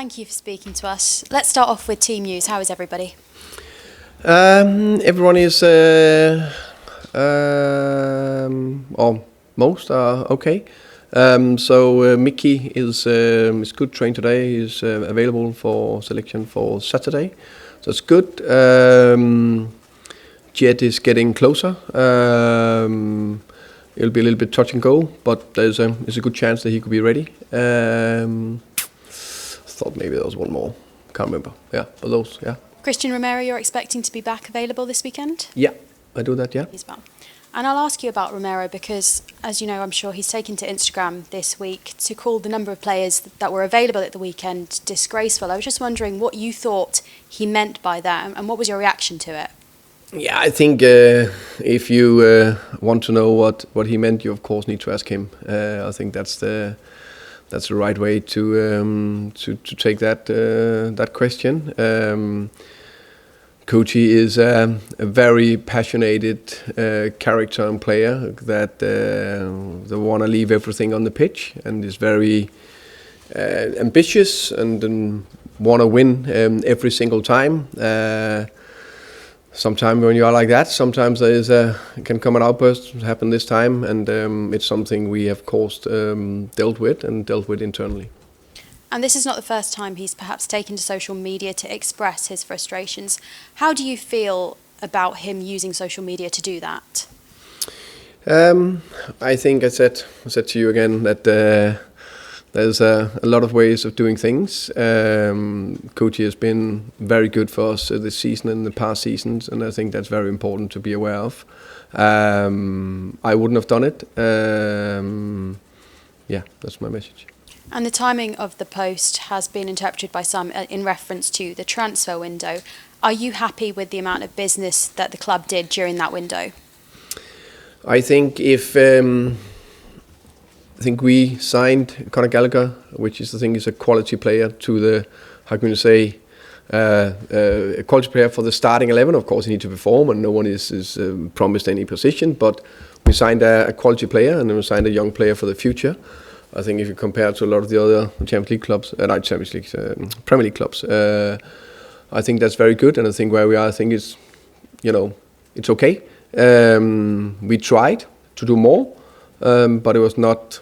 Thank you for speaking to us. Let's start off with team news. How is everybody? Everyone is, or most are okay. Mickey is good, trained today. He's available for selection for Saturday, so it's good. Jed is getting closer. It'll be a little bit touch and go, but there's a good chance that he could be ready. Thought maybe there was one more. Can't remember. Yeah, but those, yeah. Christian Romero, you're expecting to be back available this weekend? Yeah, I do that, yeah. He's back. And I'll ask you about Romero because, as you know, I'm sure he's taken to Instagram this week to call the number of players that were available at the weekend disgraceful. I was just wondering what you thought he meant by that and what was your reaction to it? Yeah, I think if you want to know what he meant, you of course need to ask him. I think that's the right way to take that question. Coachy is a very passionate character and player that they want to leave everything on the pitch and is very ambitious and want to win every single time. Sometimes when you are like that, sometimes there can come an outburst, happen this time, and it's something we have, of course, dealt with internally. And this is not the first time he's perhaps taken to social media to express his frustrations. How do you feel about him using social media to do that? I think I said to you again that there's a lot of ways of doing things. Coachy has been very good for us this season and the past seasons, and I think that's very important to be aware of. I wouldn't have done it. Yeah, that's my message. And the timing of the post has been interpreted by some in reference to the transfer window. Are you happy with the amount of business that the club did during that window? I think I think we signed Conor Gallagher, which is is a quality player to the, how can you say, a quality player for the starting 11. Of course, he needs to perform, and no one is promised any position. But we signed a quality player, and then we signed a young player for the future. I think if you compare to a lot of the other Champions League clubs, Premier League clubs, I think that's very good. And I think where we are, I think it's okay. We tried to do more, but it was not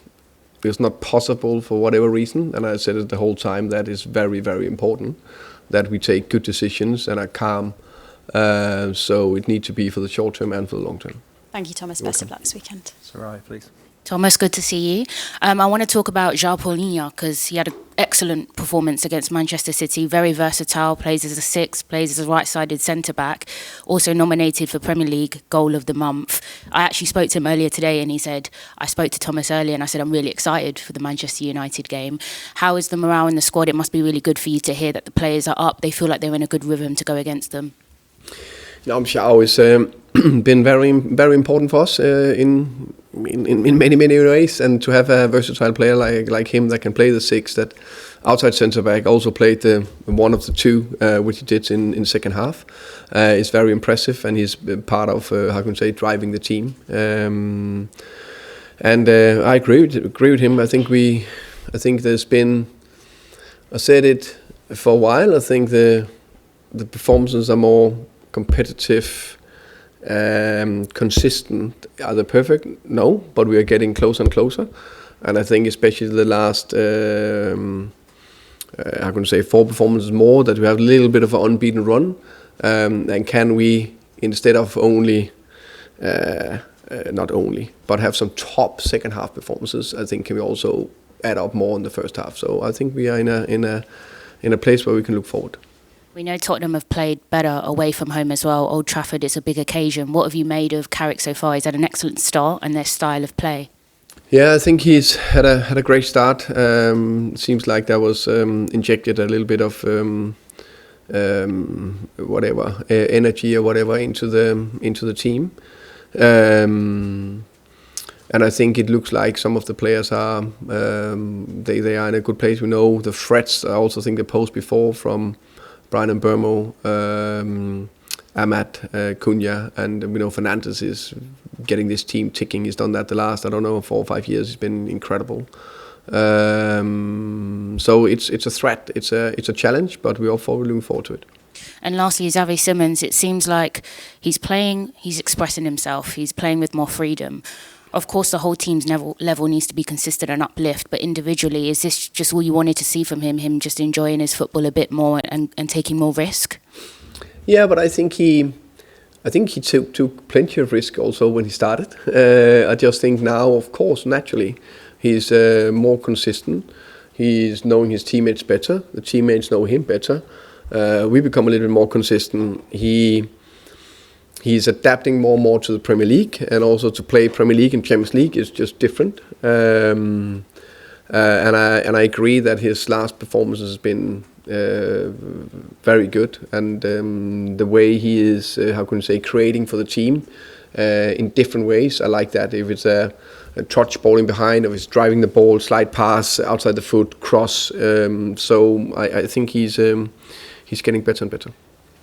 possible for whatever reason. And I said it the whole time, that is very, very important, that we take good decisions and are calm. So it needs to be for the short term and for the long term. Thank you, Thomas. Best of luck this weekend. Sarai, please. Thomas, good to see you. I want to talk about João Paulinho because he had an excellent performance against Manchester City. Very versatile, plays as a six, plays as a right-sided centre-back. Also nominated for Premier League Goal of the Month. I actually spoke to him earlier today and he said, I spoke to Thomas earlier and I said, I'm really excited for the Manchester United game. How is the morale in the squad? It must be really good for you to hear that the players are up. They feel like they're in a good rhythm to go against them. João is been very, very important for us in many ways, and to have a versatile player like him that can play the six, that outside centre back also played the one of the two, which he did in second half, is very impressive, and he's part of how can you say, driving the team. And I agree with him. I think there's been, I said it for a while. I think the performances are more competitive, consistent. Are they perfect? No, but we are getting closer and closer. And I think especially the last, how can I say, 4 performances more, that we have a little bit of an unbeaten run. And can we, instead of not only, but have some top second half performances, I think can we also add up more in the first half. So I think we are in a place where we can look forward. We know Tottenham have played better away from home as well. Old Trafford is a big occasion. What have you made of Carrick so far? He's had an excellent start and their style of play. Yeah, I think he's had a great start. Seems like there was injected a little bit of energy or whatever into the team. And I think it looks like some of the players are they are in a good place. We know the threats. I also think the post before from Brian and Burmo, Ahmad, Cunha, and we know Fernandes is getting this team ticking. He's done that the last, 4 or 5 years. He's been incredible. So it's a threat, it's a challenge, but we're all looking forward to it. And lastly, Xavi Simons, it seems like he's playing, he's expressing himself, he's playing with more freedom. Of course, the whole team's level needs to be consistent and uplift, but individually, is this just all you wanted to see from him just enjoying his football a bit more and taking more risk? Yeah, but I think he took plenty of risk also when he started. I just think now, of course, naturally, he's more consistent. He's knowing his teammates better. The teammates know him better. We become a little bit more consistent. He's adapting more and more to the Premier League, and also to play Premier League and Champions League is just different. And I agree that his last performance has been very good, and the way he is, creating for the team in different ways. I like that. If it's a touch ball in behind, if it's driving the ball, slide pass, outside the foot, cross. So I think he's getting better and better.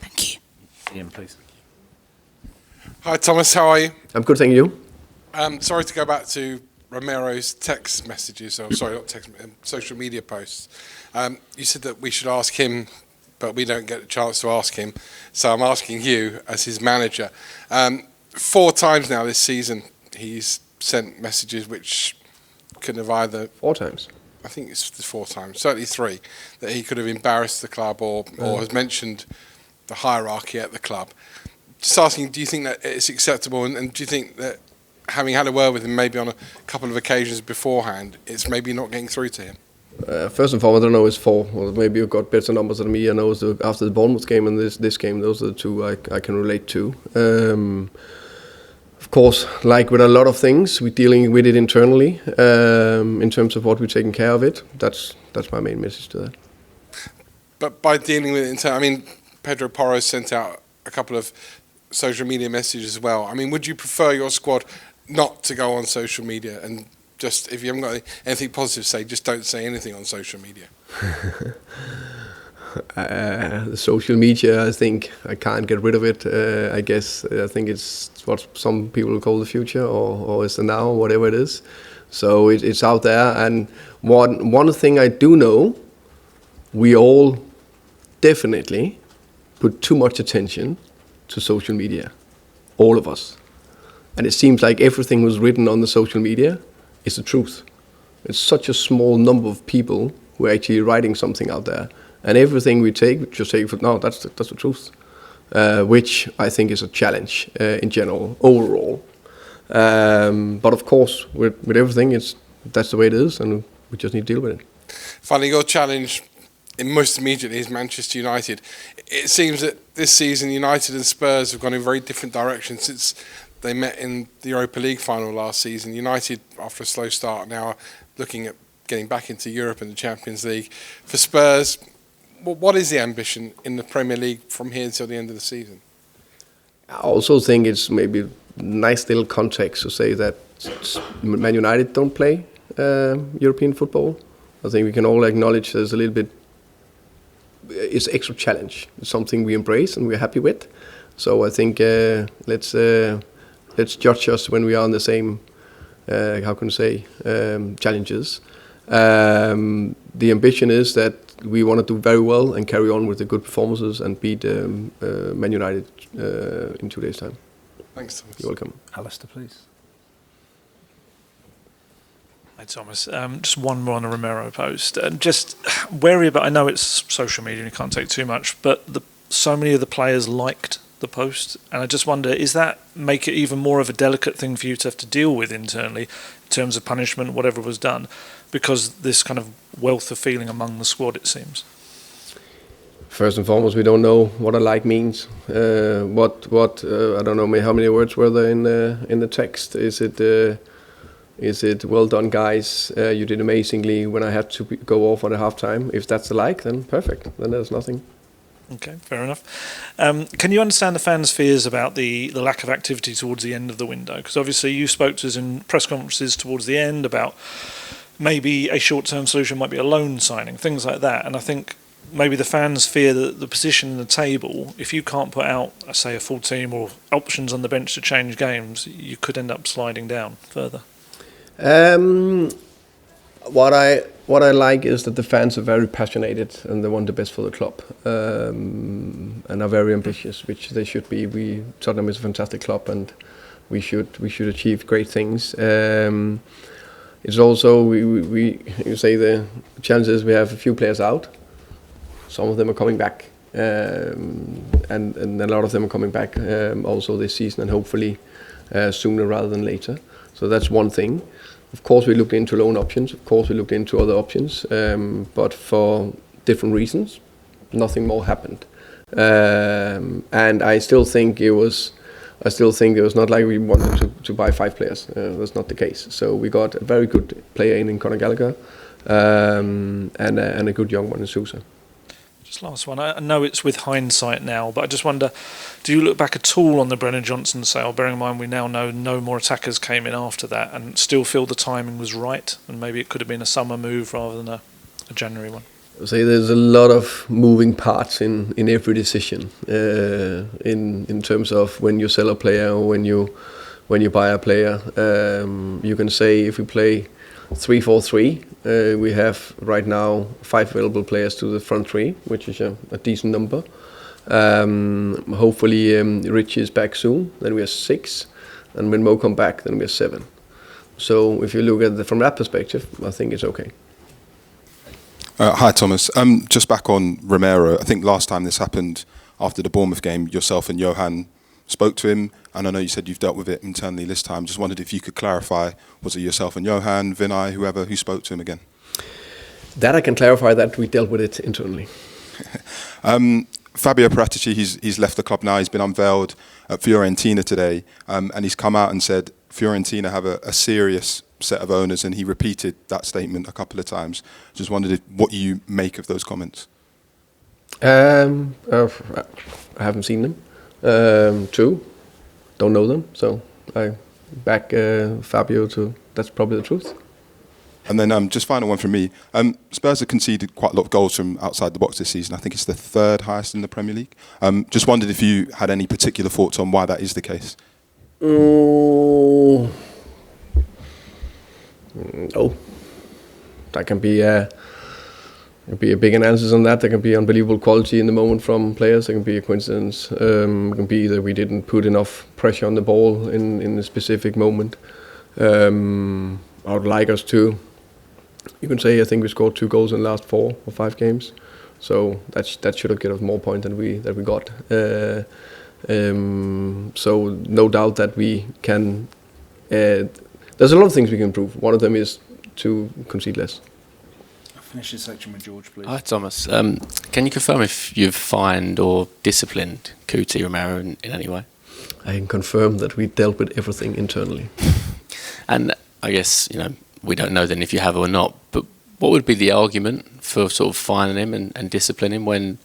Thank you. Ian, please. Hi Thomas, how are you? I'm good, thank you. Sorry to go back to Romero's text messages, or sorry, not text, social media posts. You said that we should ask him, but we don't get a chance to ask him. So I'm asking you as his manager. 4 times now this season he's sent messages which could have either... 4 times? I think it's 4 times, certainly 3, that he could have embarrassed the club or has mentioned the hierarchy at the club. Just asking, do you think that it's acceptable, and do you think that having had a word with him maybe on a couple of occasions beforehand, it's maybe not getting through to him? First and foremost, I don't know it's 4. Or maybe you've got better numbers than me. I know after the Bournemouth game and this game, those are the 2 I can relate to. Of course, like with a lot of things, we're dealing with it internally in terms of what we're taking care of it. That's my main message to that. But by dealing with it internally, I mean, Pedro Porro sent out a couple of social media messages as well. I mean, would you prefer your squad not to go on social media, and just, if you haven't got anything positive to say, just don't say anything on social media? The social media, I think I can't get rid of it. I think it's what some people call the future, or it's the now, whatever it is. So it's out there, and one thing I do know, we all definitely put too much attention to social media, all of us. And it seems like everything was written on the social media is the truth. It's such a small number of people who are actually writing something out there. And everything we just take for, no, that's the truth. Which I think is a challenge in general, overall. But of course, with everything, that's the way it is, and we just need to deal with it. Finally, your challenge most immediately is Manchester United. It seems that this season United and Spurs have gone in very different directions since they met in the Europa League final last season. United, after a slow start, now are looking at getting back into Europe and the Champions League. For Spurs, what is the ambition in the Premier League from here until the end of the season? I also think it's maybe a nice little context to say that Man United don't play European football. I think we can all acknowledge there's a little bit, it's extra challenge. It's something we embrace and we're happy with. So I think let's judge us when we are on the same, challenges. The ambition is that we want to do very well and carry on with the good performances and beat Man United in 2 days' time. Thanks, Thomas. You're welcome. Alistair, please. Hi Thomas, just one more on the Romero post. Just wary about, I know it's social media and you can't take too much, but so many of the players liked the post, and I just wonder, is that make it even more of a delicate thing for you to have to deal with internally in terms of punishment, whatever was done, because this kind of wealth of feeling among the squad, it seems? First and foremost, we don't know what a like means. I don't know how many words were there in the text. Is it well done, guys? You did amazingly when I had to go off at a half-time. If that's the like, then perfect. Then there's nothing. Okay, fair enough. Can you understand the fans' fears about the lack of activity towards the end of the window? Because obviously you spoke to us in press conferences towards the end about maybe a short-term solution might be a loan signing, things like that. And I think maybe the fans fear that the position in the table, if you can't put out, say, a full team or options on the bench to change games, you could end up sliding down further. What I like is that the fans are very passionate and they want the best for the club, and are very ambitious, which they should be. Tottenham is a fantastic club, and we should achieve great things. It's also you say the challenge is we have a few players out. Some of them are coming back, and a lot of them are coming back also this season, and hopefully sooner rather than later. So that's one thing. Of course, we looked into loan options. Of course, we looked into other options, but for different reasons, nothing more happened. And I still think it was not like we wanted to buy 5 players. That's not the case. So we got a very good player in Conor Gallagher, and a good young one in Sousa. Just last one. I know it's with hindsight now, but I just wonder, do you look back at all on the Brennan Johnson sale, bearing in mind we now know no more attackers came in after that, and still feel the timing was right, and maybe it could have been a summer move rather than a January one? So there's a lot of moving parts in every decision, in terms of when you sell a player or when you buy a player. You can say if we play 3-4-3, we have right now 5 available players to the front 3, which is a decent number. Hopefully Richie is back soon, then we are 6, and when Mo come back, then we are 7. So if you look at it from that perspective, I think it's okay. Hi Thomas, just back on Romero. I think last time this happened after the Bournemouth game, yourself and Johan spoke to him, and I know you said you've dealt with it internally this time. Just wondered if you could clarify, was it yourself and Johan, Vinay, whoever, who spoke to him again? That I can clarify that we dealt with it internally. Fabio Paratici, he's left the club now. He's been unveiled at Fiorentina today, and he's come out and said Fiorentina have a serious set of owners, and he repeated that statement a couple of times. Just wondered what you make of those comments. I haven't seen them. True, don't know them, so I back Fabio to that's probably the truth. And then just final one from me. Spurs have conceded quite a lot of goals from outside the box this season. I think it's the 3rd highest in the Premier League. Just wondered if you had any particular thoughts on why that is the case. Oh, that can be a big analysis on that. There can be unbelievable quality in the moment from players. There can be a coincidence. It can be that we didn't put enough pressure on the ball in a specific moment. I would like us to. You can say I think we scored 2 goals in the last 4 or 5 games, so that should have given us more points than we got. So no doubt that we can. There's a lot of things we can improve. One of them is to concede less. I'll finish this section with George, please. Hi Thomas. Can you confirm if you've fined or disciplined Cuti Romero in any way? I can confirm that we dealt with everything internally. And I guess, we don't know then if you have or not, but what would be the argument for sort of fining him and disciplining him when,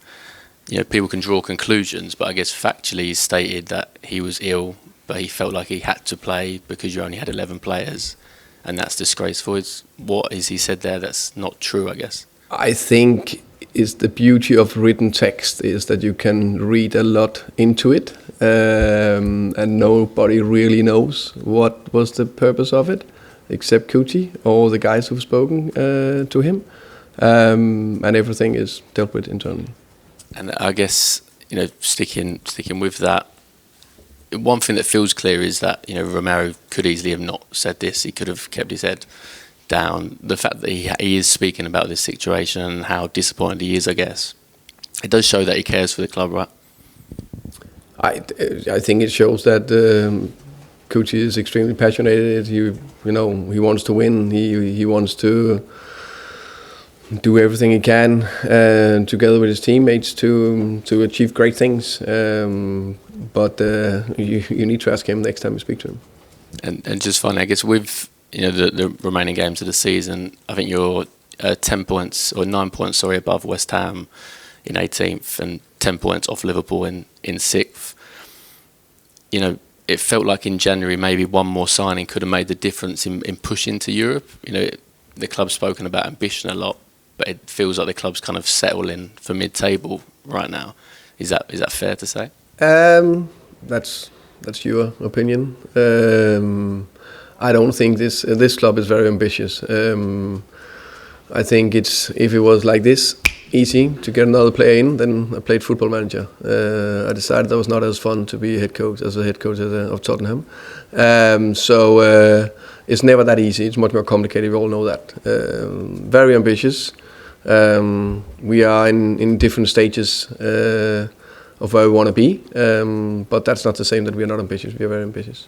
people can draw conclusions, but I guess factually he stated that he was ill, but he felt like he had to play because you only had 11 players, and that's disgraceful. What is he said there that's not true, I guess? I think is the beauty of written text is that you can read a lot into it, and nobody really knows what was the purpose of it, except Cuti or the guys who've spoken to him, and everything is dealt with internally. And I guess, sticking with that, one thing that feels clear is that, Romero could easily have not said this. He could have kept his head down. The fact that he is speaking about this situation and how disappointed he is, I guess, it does show that he cares for the club, right? I think it shows that Cuti is extremely passionate. He wants to win. He wants to do everything he can together with his teammates to achieve great things. But you need to ask him next time you speak to him. And just finally, I guess with the remaining games of the season, I think you're 10 points or 9 points, above West Ham in 18th and 10 points off Liverpool in 6th. It felt like in January maybe one more signing could have made the difference in pushing to Europe. The club's spoken about ambition a lot, but it feels like the club's kind of settling for mid-table right now. Is that fair to say? That's your opinion. I don't think this club is very ambitious. I think if it was like this, easy to get another player in, then I played Football Manager. I decided that was not as fun to be a head coach of Tottenham. So it's never that easy. It's much more complicated. We all know that. Very ambitious. We are in different stages of where we want to be, but that's not the same that we are not ambitious. We are very ambitious.